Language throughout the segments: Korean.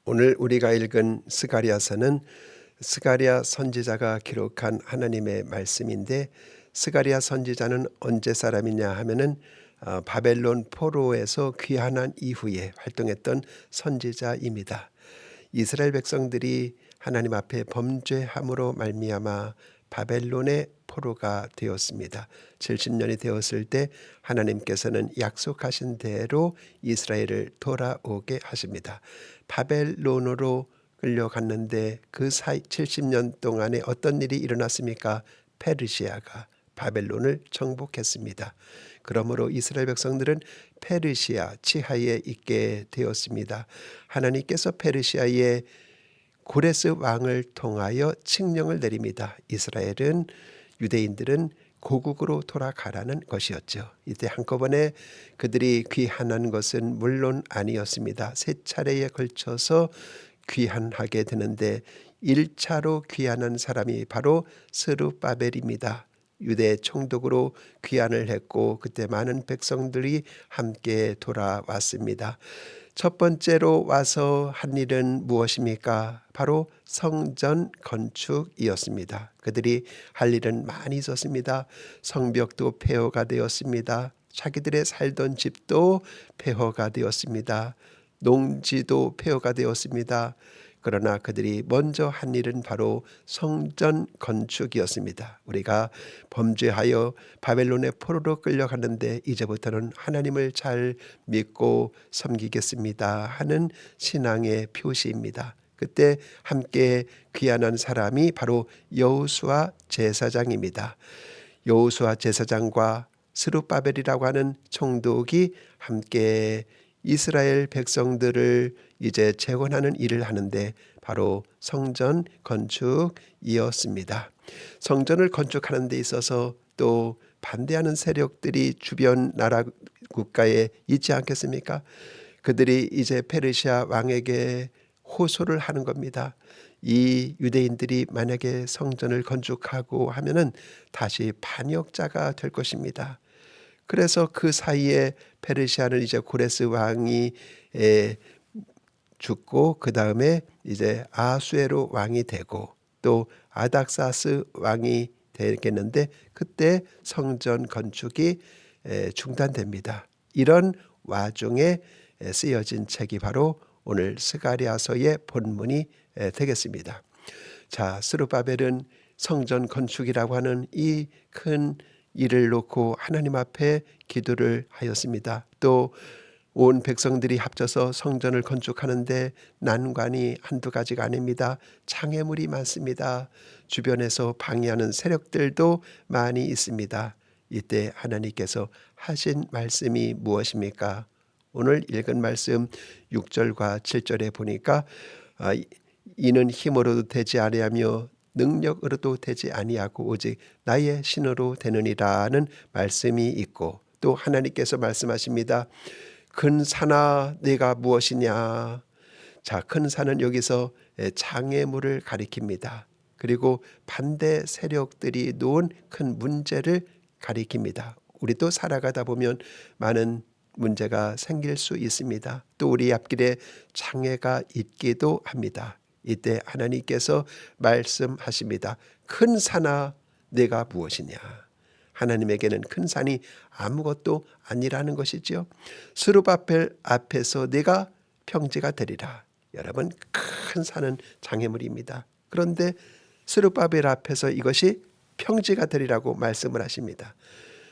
오늘 우리가 읽은 스가랴서는 스가랴 선지자가 기록한 하나님의 말씀인데, 스가랴 선지자는 언제 사람이냐 하면은 바벨론 포로에서 귀환한 이후에 활동했던 선지자입니다. 이스라엘 백성들이 하나님 앞에 범죄함으로 말미암아 바벨론의 포로가 되었습니다. 70년이 되었을 때 하나님께서는 약속하신 대로 이스라엘을 돌아오게 하십니다. 바벨론으로 끌려갔는데 그 사이 70년 동안에 어떤 일이 일어났습니까? 페르시아가 바벨론을 정복했습니다. 그러므로 이스라엘 백성들은 페르시아 지하에 있게 되었습니다. 하나님께서 페르시아의 고레스 왕을 통하여 칙령을 내립니다. 이스라엘은, 유대인들은 고국으로 돌아가라는 것이었죠. 이때 한꺼번에 그들이 귀환한 것은 물론 아니었습니다. 세 차례에 걸쳐서 귀환하게 되는데 1차로 귀환한 사람이 바로 스룹바벨입니다. 유대 총독으로 귀환을 했고 그때 많은 백성들이 함께 돌아왔습니다. 첫 번째로 와서 한 일은 무엇입니까? 바로 성전 건축이었습니다. 그들이 할 일은 많이 있었습니다. 성벽도 폐허가 되었습니다. 자기들의 살던 집도 폐허가 되었습니다. 농지도 폐허가 되었습니다. 그러나 그들이 먼저 한 일은 바로 성전 건축이었습니다. 우리가 범죄하여 바벨론의 포로로 끌려가는데 이제부터는 하나님을 잘 믿고 섬기겠습니다 하는 신앙의 표시입니다. 그때 함께 귀환한 사람이 바로 여호수아 제사장입니다. 여호수아 제사장과 스룹바벨이라고 하는 총독이 함께 이스라엘 백성들을 이제 재건하는 일을 하는데 바로 성전 건축이었습니다. 성전을 건축하는 데 있어서 또 반대하는 세력들이 주변 나라 국가에 있지 않겠습니까? 그들이 이제 페르시아 왕에게 호소를 하는 겁니다. 이 유대인들이 만약에 성전을 건축하고 하면은 다시 반역자가 될 것입니다. 그래서 그 사이에 페르시아는 이제 고레스 왕이 죽고 그 다음에 이제 아수에로 왕이 되고 또 아닥사스 왕이 되겠는데 그때 성전 건축이 중단됩니다. 이런 와중에 쓰여진 책이 바로 오늘 스가랴서의 본문이 되겠습니다. 자, 스룹바벨은 성전 건축이라고 하는 이 큰 일을 놓고 하나님 앞에 기도를 하였습니다. 또 온 백성들이 합쳐서 성전을 건축하는데 난관이 한두 가지가 아닙니다. 장애물이 많습니다. 주변에서 방해하는 세력들도 많이 있습니다. 이때 하나님께서 하신 말씀이 무엇입니까? 오늘 읽은 말씀 6절과 7절에 보니까 이는 힘으로도 되지 아니하며 능력으로도 되지 아니하고 오직 나의 신으로 되느니라는 말씀이 있고 또 하나님께서 말씀하십니다. 큰 산아 네가 무엇이냐. 자, 큰 산은 여기서 장애물을 가리킵니다. 그리고 반대 세력들이 놓은 큰 문제를 가리킵니다. 우리도 살아가다 보면 많은 문제가 생길 수 있습니다. 또 우리 앞길에 장애가 있기도 합니다. 이때 하나님께서 말씀하십니다. 큰 산아 네가 무엇이냐. 하나님에게는 큰 산이 아무것도 아니라는 것이지요. 스룹바벨 앞에서 네가 평지가 되리라. 여러분, 큰 산은 장애물입니다. 그런데 스룹바벨 앞에서 이것이 평지가 되리라고 말씀을 하십니다.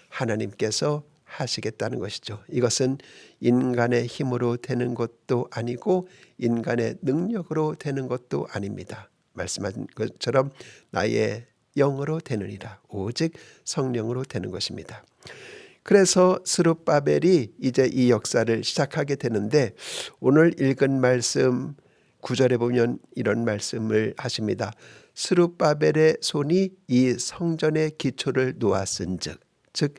하나님께서 하시겠다는 것이죠. 이것은 인간의 힘으로 되는 것도 아니고 인간의 능력으로 되는 것도 아닙니다. 말씀하신 것처럼 나의 영으로 되느니라. 오직 성령으로 되는 것입니다. 그래서 스룹바벨이 이제 이 역사를 시작하게 되는데 오늘 읽은 말씀 9절에 보면 이런 말씀을 하십니다. 스룹바벨의 손이 이 성전의 기초를 놓았은즉, 즉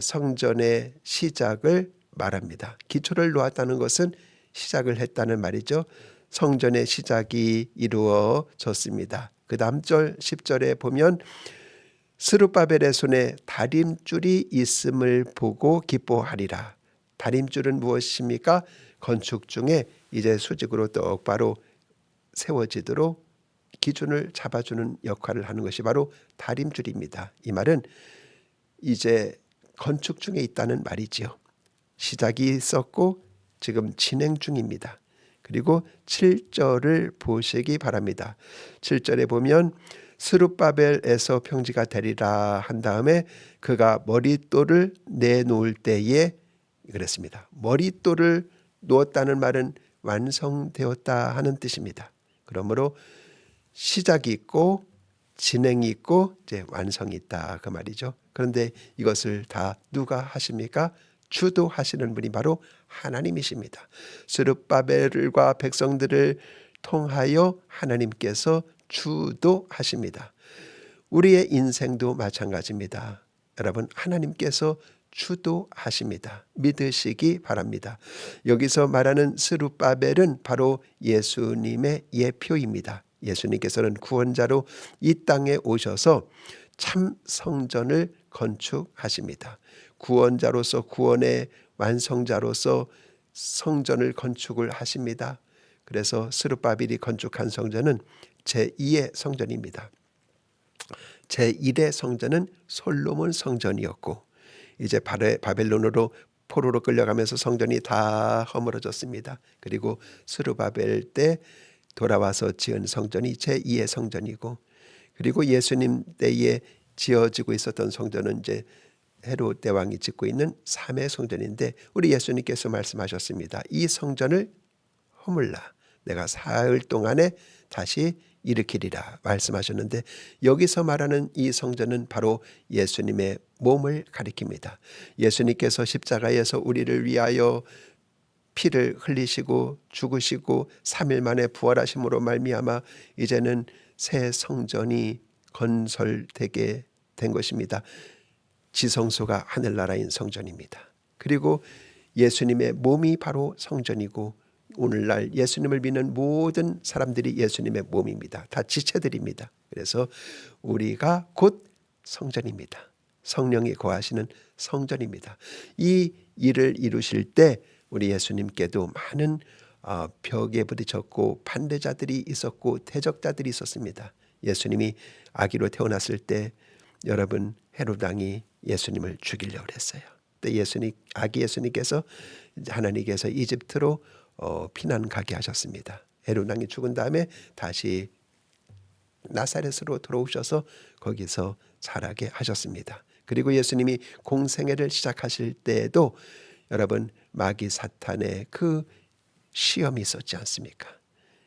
성전의 시작을 말합니다. 기초를 놓았다는 것은 시작을 했다는 말이죠. 성전의 시작이 이루어졌습니다. 그 다음 절 10절에 보면 스룹바벨의 손에 다림줄이 있음을 보고 기뻐하리라. 다림줄은 무엇입니까? 건축 중에 이제 수직으로 똑바로 세워지도록 기준을 잡아주는 역할을 하는 것이 바로 다림줄입니다. 이 말은 이제 건축 중에 있다는 말이지요. 시작이 있었고 지금 진행 중입니다. 그리고 7절을 보시기 바랍니다. 7절에 보면 스룹바벨에서 평지가 되리라 한 다음에 그가 머릿돌을 내놓을 때에 그랬습니다. 머릿돌을 놓았다는 말은 완성되었다 하는 뜻입니다. 그러므로 시작이 있고 진행이 있고 이제 완성이 있다 그 말이죠. 그런데 이것을 다 누가 하십니까? 주도하시는 분이 바로 하나님이십니다. 스룹바벨과 백성들을 통하여 하나님께서 주도하십니다. 우리의 인생도 마찬가지입니다. 여러분, 하나님께서 주도하십니다. 믿으시기 바랍니다. 여기서 말하는 스룹바벨은 바로 예수님의 예표입니다. 예수님께서는 구원자로 이 땅에 오셔서 참 성전을 건축하십니다. 구원자로서 구원의 완성자로서 성전을 건축을 하십니다. 그래서 스룹바벨이 건축한 성전은 제2의 성전입니다. 제1의 성전은 솔로몬 성전이었고 이제 바벨론으로 포로로 끌려가면서 성전이 다 허물어졌습니다. 그리고 스룹바벨 때 돌아와서 지은 성전이 제2의 성전이고 그리고 예수님 때에 지어지고 있었던 성전은 이제 헤롯 대왕이 짓고 있는 3의 성전인데 우리 예수님께서 말씀하셨습니다. 이 성전을 허물라 내가 사흘 동안에 다시 일으키리라 말씀하셨는데 여기서 말하는 이 성전은 바로 예수님의 몸을 가리킵니다. 예수님께서 십자가에서 우리를 위하여 피를 흘리시고 죽으시고 3일 만에 부활하심으로 말미암아 이제는 새 성전이 건설되게 된 것입니다. 지성소가 하늘나라인 성전입니다. 그리고 예수님의 몸이 바로 성전이고 오늘날 예수님을 믿는 모든 사람들이 예수님의 몸입니다. 다 지체들입니다. 그래서 우리가 곧 성전입니다. 성령이 거하시는 성전입니다. 이 일을 이루실 때 우리 예수님께도 많은 벽에 부딪혔고 반대자들이 있었고 대적자들이 있었습니다. 예수님이 아기로 태어났을 때 여러분 헤롯 왕이 예수님을 죽이려고 했어요. 그때 아기 예수님께서 하나님께서 이집트로 피난 가게 하셨습니다. 헤롯 왕이 죽은 다음에 다시 나사렛으로 돌아오셔서 거기서 자라게 하셨습니다. 그리고 예수님이 공생애를 시작하실 때에도 여러분 마귀 사탄의 그 시험이 있었지 않습니까?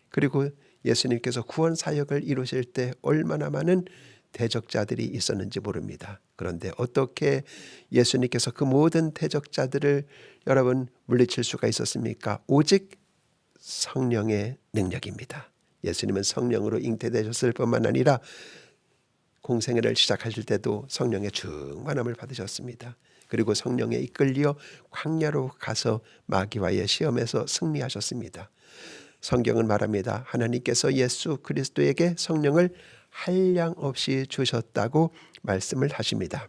그리고 예수님께서 구원 사역을 이루실 때 얼마나 많은 대적자들이 있었는지 모릅니다. 그런데 어떻게 예수님께서 그 모든 대적자들을 여러분 물리칠 수가 있었습니까? 오직 성령의 능력입니다. 예수님은 성령으로 잉태되셨을 뿐만 아니라 공생애를 시작하실 때도 성령의 충만함을 받으셨습니다. 그리고 성령에 이끌려 광야로 가서 마귀와의 시험에서 승리하셨습니다. 성경은 말합니다. 하나님께서 예수 그리스도에게 성령을 한량없이 주셨다고 말씀을 하십니다.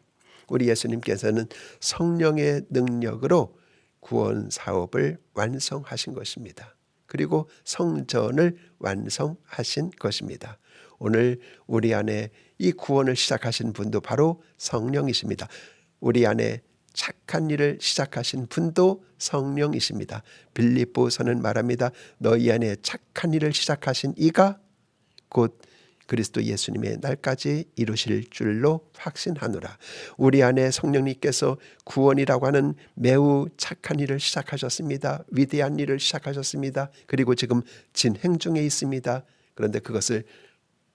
우리 예수님께서는 성령의 능력으로 구원 사업을 완성하신 것입니다. 그리고 성전을 완성하신 것입니다. 오늘 우리 안에 이 구원을 시작하신 분도 바로 성령이십니다. 우리 안에 착한 일을 시작하신 분도 성령이십니다. 빌립보서는 말합니다. 너희 안에 착한 일을 시작하신 이가 곧 그리스도 예수님의 날까지 이루실 줄로 확신하노라. 우리 안에 성령님께서 구원이라고 하는 매우 착한 일을 시작하셨습니다. 위대한 일을 시작하셨습니다. 그리고 지금 진행 중에 있습니다. 그런데 그것을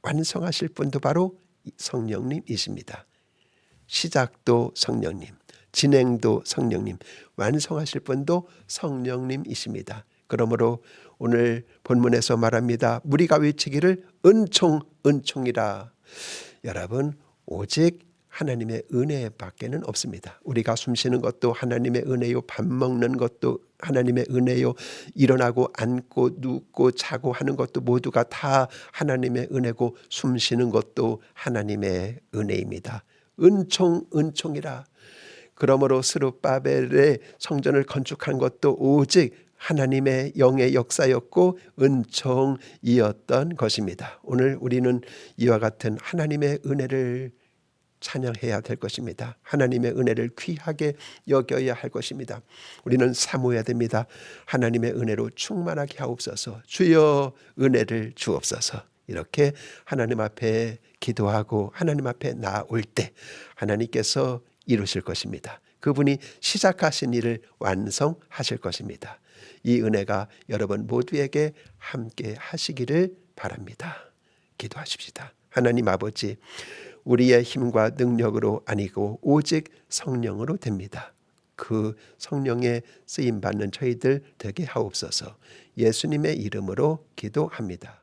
완성하실 분도 바로 성령님이십니다. 시작도 성령님, 진행도 성령님, 완성하실 분도 성령님이십니다. 그러므로 오늘 본문에서 말합니다. 무리가 외치기를 은총이라. 여러분 오직 하나님의 은혜밖에는 없습니다. 우리가 숨쉬는 것도 하나님의 은혜요. 밥 먹는 것도 하나님의 은혜요. 일어나고 앉고 눕고 자고 하는 것도 모두가 다 하나님의 은혜고 숨쉬는 것도 하나님의 은혜입니다. 은총이라. 그러므로 스룹바벨의 성전을 건축한 것도 오직 하나님의 영의 역사였고 은총이었던 것입니다. 오늘 우리는 이와 같은 하나님의 은혜를 찬양해야 될 것입니다. 하나님의 은혜를 귀하게 여겨야 할 것입니다. 우리는 사모해야 됩니다. 하나님의 은혜로 충만하게 하옵소서. 주여 은혜를 주옵소서. 이렇게 하나님 앞에 기도하고 하나님 앞에 나올 때 하나님께서 이루실 것입니다. 그분이 시작하신 일을 완성하실 것입니다. 이 은혜가 여러분 모두에게 함께 하시기를 바랍니다. 기도하십시다. 하나님 아버지, 우리의 힘과 능력으로 아니고 오직 성령으로 됩니다. 그 성령의 쓰임받는 저희들 되게 하옵소서. 예수님의 이름으로 기도합니다.